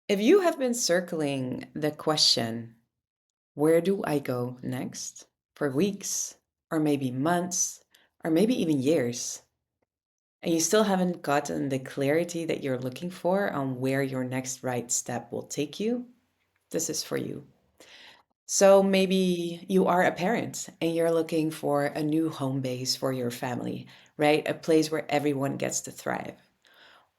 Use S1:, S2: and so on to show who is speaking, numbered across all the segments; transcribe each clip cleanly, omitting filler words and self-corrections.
S1: If you have been circling the question, where do I go next, for weeks, or maybe months, or maybe even years, and you still haven't gotten the clarity that you're looking for on where your next right step will take you, this is for you. So maybe you are a parent and you're looking for a new home base for your family, right? A place where everyone gets to thrive.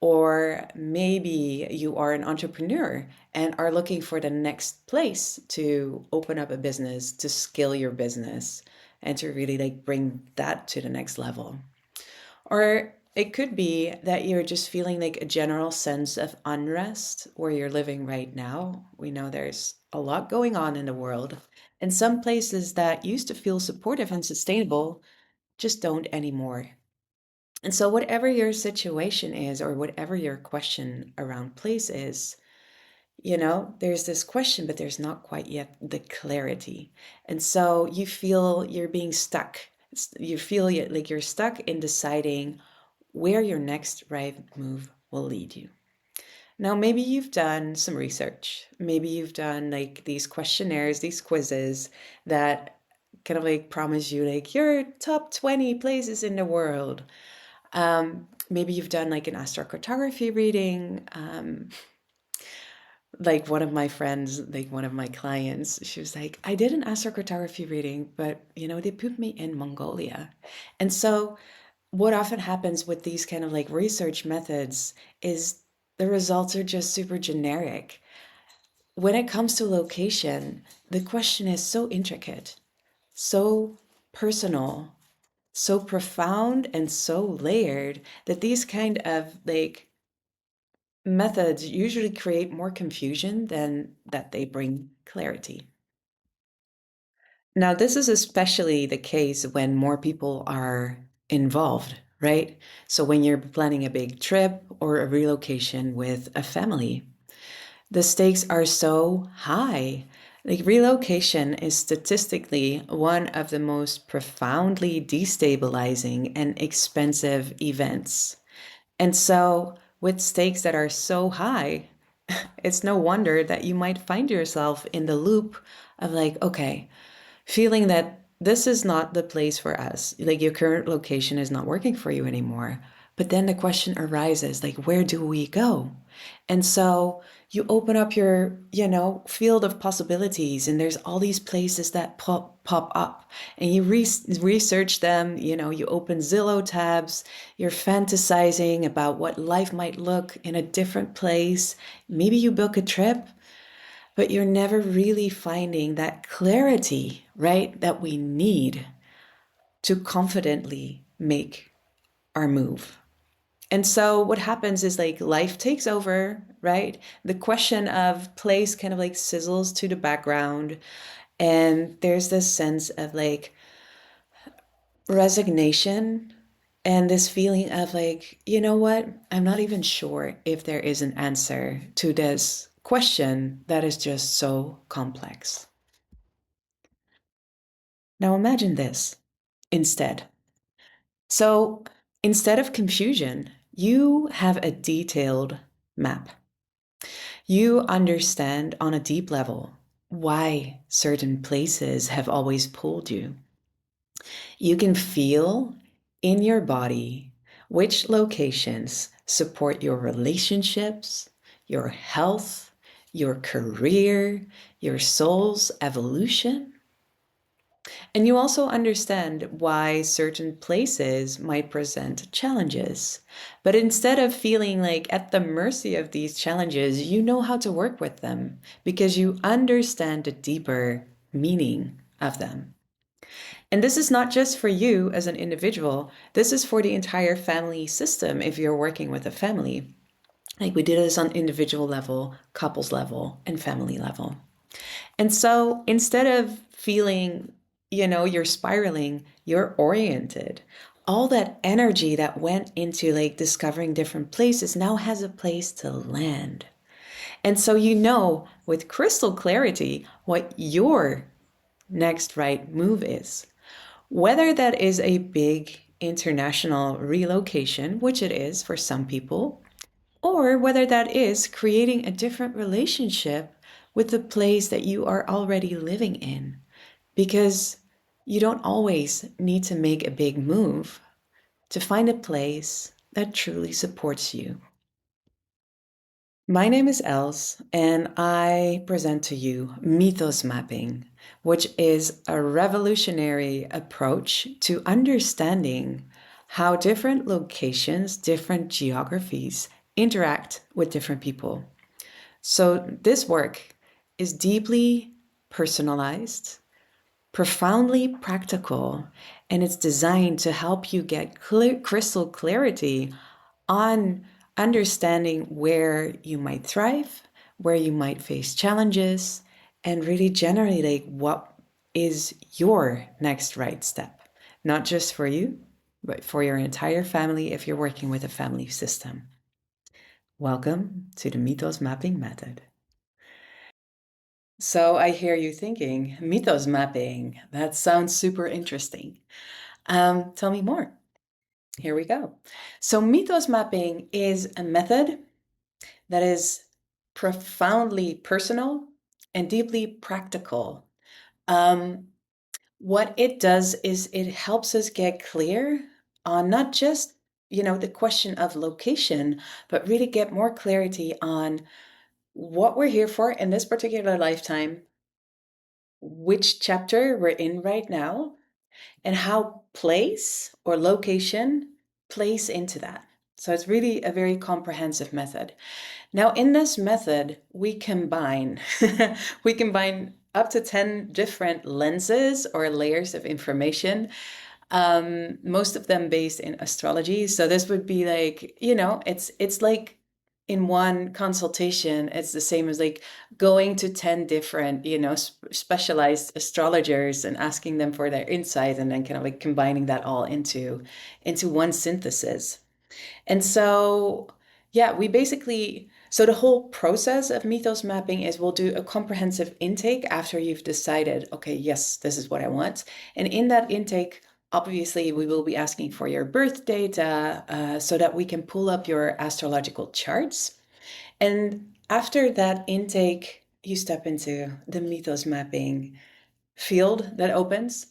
S1: Or maybe you are an entrepreneur and are looking for the next place to open up a business, to scale your business, and to really like bring that to the next level. Or it could be that you're just feeling like a general sense of unrest where you're living right now. We know there's a lot going on in the world, and some places that used to feel supportive and sustainable just don't anymore. And so, whatever your situation is, or whatever your question around place is, there's this question, but there's not quite yet the clarity. And so, you feel you're being stuck. You feel like you're stuck in deciding where your next right move will lead you. Now, maybe you've done some research. Maybe you've done like these questionnaires, these quizzes that kind of like promise you like your top 20 places in the world. Maybe you've done like an astrocartography reading. Like one of my friends, like one of my clients, she was like, I did an astrocartography reading, but they put me in Mongolia. And so what often happens with these kind of like research methods is the results are just super generic. When it comes to location, the question is so intricate, so personal, so profound, and so layered that these kind of like methods usually create more confusion than that they bring clarity. Now, this is especially the case when more people are involved, right? So, when you're planning a big trip or a relocation with a family, the stakes are so high. Like, relocation is statistically one of the most profoundly destabilizing and expensive events. And so, with stakes that are so high, it's no wonder that you might find yourself in the loop of like, okay, feeling that this is not the place for us. Like your current location is not working for you anymore. But then the question arises, like, where do we go? And so you open up your, field of possibilities, and there's all these places that pop up, and you research them. You open Zillow tabs, you're fantasizing about what life might look in a different place. Maybe you book a trip, but you're never really finding that clarity, right? That we need to confidently make our move. And so what happens is like life takes over, right? The question of place kind of like sizzles to the background. And there's this sense of like resignation and this feeling of like, you know what? I'm not even sure if there is an answer to this question that is just so complex. Now imagine this instead. So instead of confusion, you have a detailed map. You understand on a deep level why certain places have always pulled you. You can feel in your body which locations support your relationships, your health, your career, your soul's evolution. And you also understand why certain places might present challenges. But instead of feeling like at the mercy of these challenges, you know how to work with them because you understand the deeper meaning of them. And this is not just for you as an individual, this is for the entire family system if you're working with a family. Like we did this on individual level, couples level, and family level. And so instead of feeling, you're spiraling, you're oriented. All that energy that went into like discovering different places now has a place to land. And so you know with crystal clarity what your next right move is. Whether that is a big international relocation, which it is for some people, or whether that is creating a different relationship with the place that you are already living in. Because you don't always need to make a big move to find a place that truly supports you. My name is Els, and I present to you Mythos Mapping, which is a revolutionary approach to understanding how different locations, different geographies interact with different people. So, this work is deeply personalized, profoundly practical, and it's designed to help you get crystal clarity on understanding where you might thrive, where you might face challenges, and really generally like what is your next right step, not just for you, but for your entire family if you're working with a family system. Welcome to the Mythos Mapping Method. So I hear you thinking, Mythos Mapping, that sounds super interesting. Tell me more. Here we go. So Mythos Mapping is a method that is profoundly personal and deeply practical. Um, what it does is it helps us get clear on not just, the question of location, but really get more clarity on what we're here for in this particular lifetime, which chapter we're in right now, and how place or location plays into that. So it's really a very comprehensive method. Now, in this method, we combine we combine up to 10 different lenses or layers of information, most of them based in astrology. So this would be like, it's like in one consultation, it's the same as like going to 10 different, specialized astrologers and asking them for their insight and then kind of like combining that all into one synthesis. And so, yeah, so the whole process of Mythos mapping is we'll do a comprehensive intake after you've decided, okay, yes, this is what I want. And in that intake, obviously, we will be asking for your birth data so that we can pull up your astrological charts. And after that intake, you step into the Mythos mapping field that opens.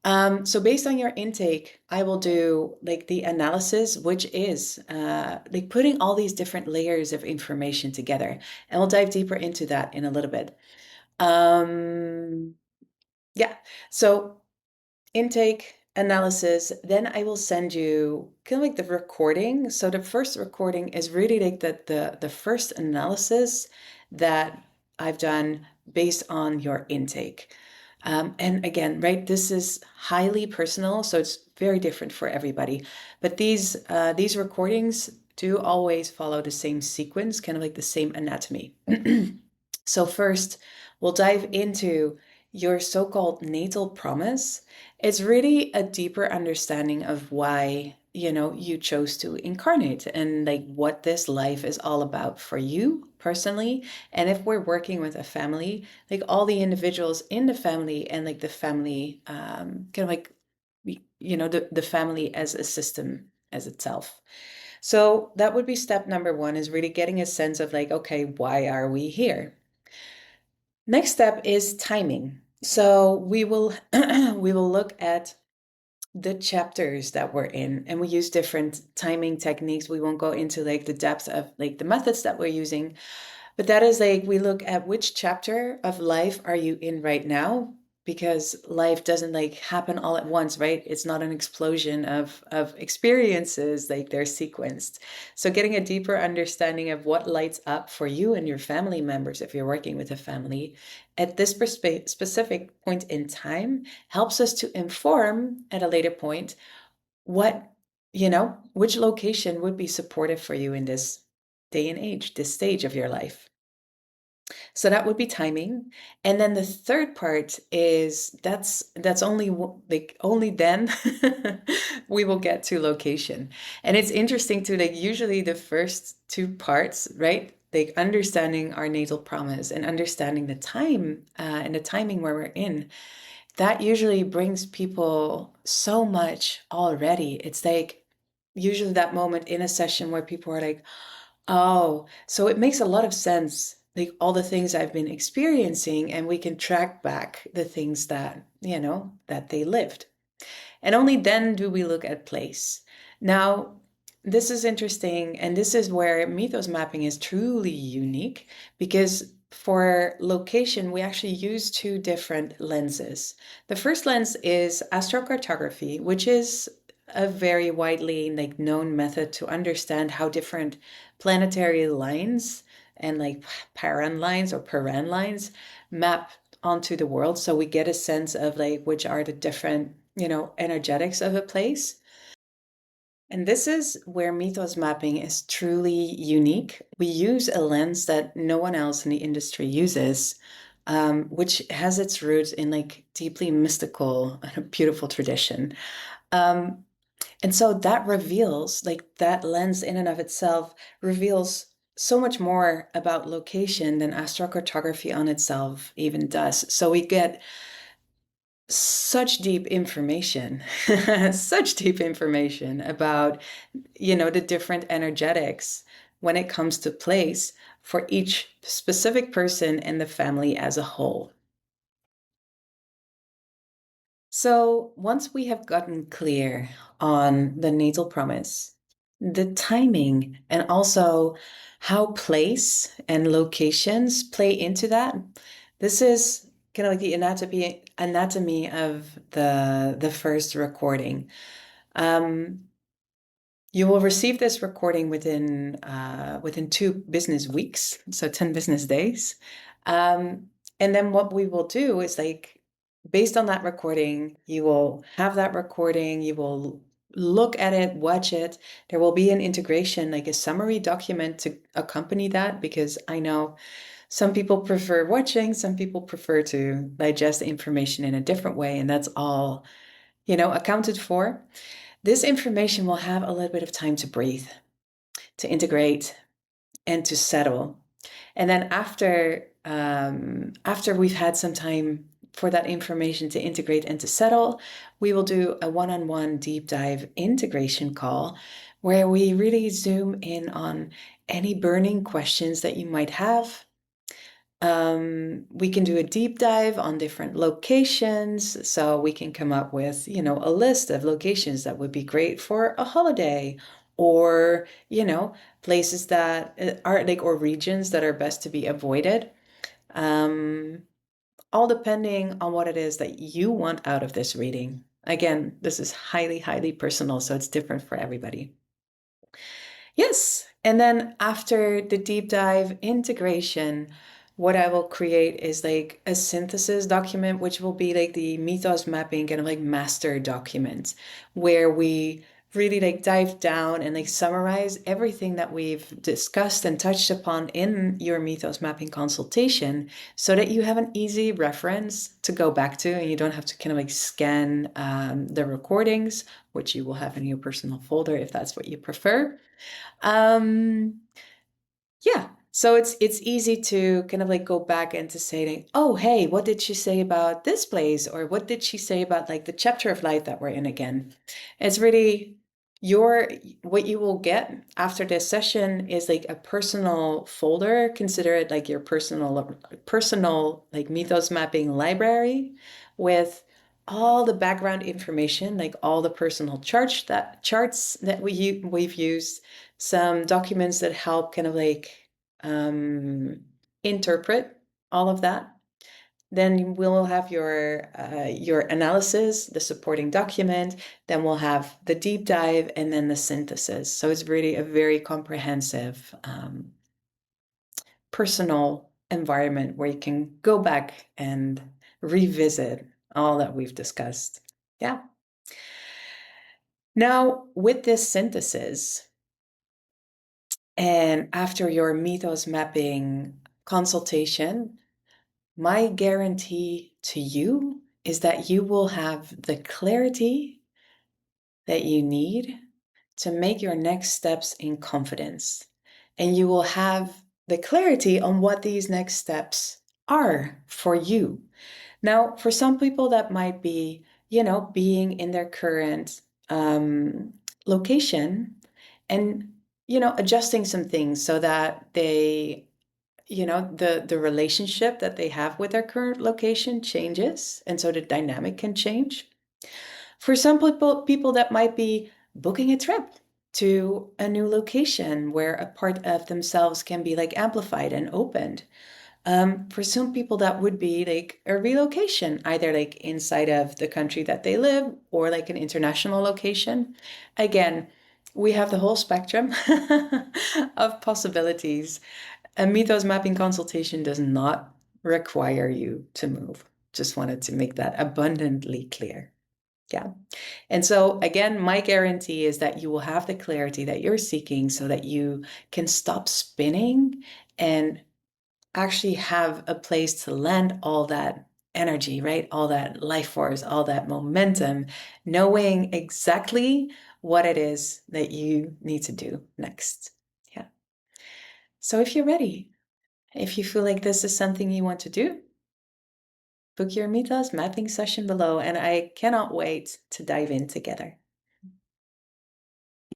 S1: So based on your intake, I will do like the analysis, which is like putting all these different layers of information together. And we'll dive deeper into that in a little bit. Yeah, so intake, analysis, then I will send you kind of like the recording. So the first recording is really like the first analysis that I've done based on your intake. And again, right, this is highly personal, so it's very different for everybody. But these recordings do always follow the same sequence, kind of like the same anatomy. So first, we'll dive into your so-called natal promise. It's really a deeper understanding of why, you chose to incarnate and like what this life is all about for you personally. And if we're working with a family, like all the individuals in the family and like the family, kind of like, the family as a system as itself. So that would be step number one, is really getting a sense of like, okay, why are we here? Next step is timing. So we will we will look at the chapters that we're in, and we use different timing techniques. We won't go into like the depth of like the methods that we're using, but that is like we look at which chapter of life are you in right now, because life doesn't like happen all at once, right? It's not an explosion of experiences, like they're sequenced. So getting a deeper understanding of what lights up for you and your family members if you're working with a family at this specific point in time helps us to inform at a later point what, which location would be supportive for you in this day and age, this stage of your life. So that would be timing. And then the third part is that's only like only then we will get to location. And it's interesting to like usually the first two parts, right? Like understanding our natal promise and understanding the time and the timing where we're in, that usually brings people so much already. It's like usually that moment in a session where people are like, Oh, so it makes a lot of sense, like all the things I've been experiencing, and we can track back the things that, that they lived. And only then do we look at place. Now, this is interesting, and this is where mythos mapping is truly unique because for location, we actually use two different lenses. The first lens is astrocartography, which is a very widely known method to understand how different planetary lines and paran lines or paran lines map onto the world. So we get a sense of which are the different, energetics of a place. And this is where mythos mapping is truly unique. We use a lens that no one else in the industry uses, which has its roots in deeply mystical, beautiful tradition. Um, and so that reveals, that lens in and of itself reveals so much more about location than astrocartography on itself even does. So we get such deep information, such deep information about, the different energetics when it comes to place for each specific person and the family as a whole. So once we have gotten clear on the natal promise, the timing, and also how place and locations play into that, this is kind of like the anatomy of the first recording. Um, you will receive this recording within 2 business weeks, so 10 business days. And then what we will do is based on that recording, you will have that recording, you will look at it, watch it. There will be an integration, like a summary document to accompany that, because I know some people prefer watching, some people prefer to digest the information in a different way, and that's all, accounted for. This information will have a little bit of time to breathe, to integrate, and to settle. And then after we've had some time for that information to integrate and to settle, we will do a one-on-one deep dive integration call where we really zoom in on any burning questions that you might have. We can do a deep dive on different locations. So we can come up with, a list of locations that would be great for a holiday, or, places that are or regions that are best to be avoided. Um, all depending on what it is that you want out of this reading. Again, this is highly, highly personal, so it's different for everybody. Yes. And then after the deep dive integration, what I will create is a synthesis document, which will be the mythos mapping kind of master document, where we really dive down and summarize everything that we've discussed and touched upon in your mythos mapping consultation, so that you have an easy reference to go back to and you don't have to kind of scan the recordings, which you will have in your personal folder if that's what you prefer. Um, yeah. So it's easy to kind of go back and to say, oh, hey, what did she say about this place? Or what did she say about the chapter of life that we're in again? It's really what you will get after this session is a personal folder. Consider it your personal mythos mapping library with all the background information, all the personal charts that we've used, some documents that help kind of um, interpret all of that. Then we'll have your analysis, the supporting document. Then we'll have the deep dive, and then the synthesis. So it's really a very comprehensive, personal environment where you can go back and revisit all that we've discussed. Yeah. Now, with this synthesis, and after your mythos mapping consultation, my guarantee to you is that you will have the clarity that you need to make your next steps in confidence. And you will have the clarity on what these next steps are for you. Now, for some people, that might be, being in their current location and adjusting some things so that they, the relationship that they have with their current location changes, and so the dynamic can change. For some people that might be booking a trip to a new location where a part of themselves can be like amplified and opened. For some people, that would be like a relocation, either like inside of the country that they live or like an international location. Again, we have the whole spectrum of possibilities. A Mythos mapping consultation does not require you to move. Just wanted to make that abundantly clear. Yeah. And so, again, my guarantee is that you will have the clarity that you're seeking so that you can stop spinning and actually have a place to land all that energy, right? All that life force, all that momentum, knowing exactly what it is that you need to do next. Yeah. So if you're ready, if you feel like this is something you want to do, book your Mythos mapping session below, and I cannot wait to dive in together.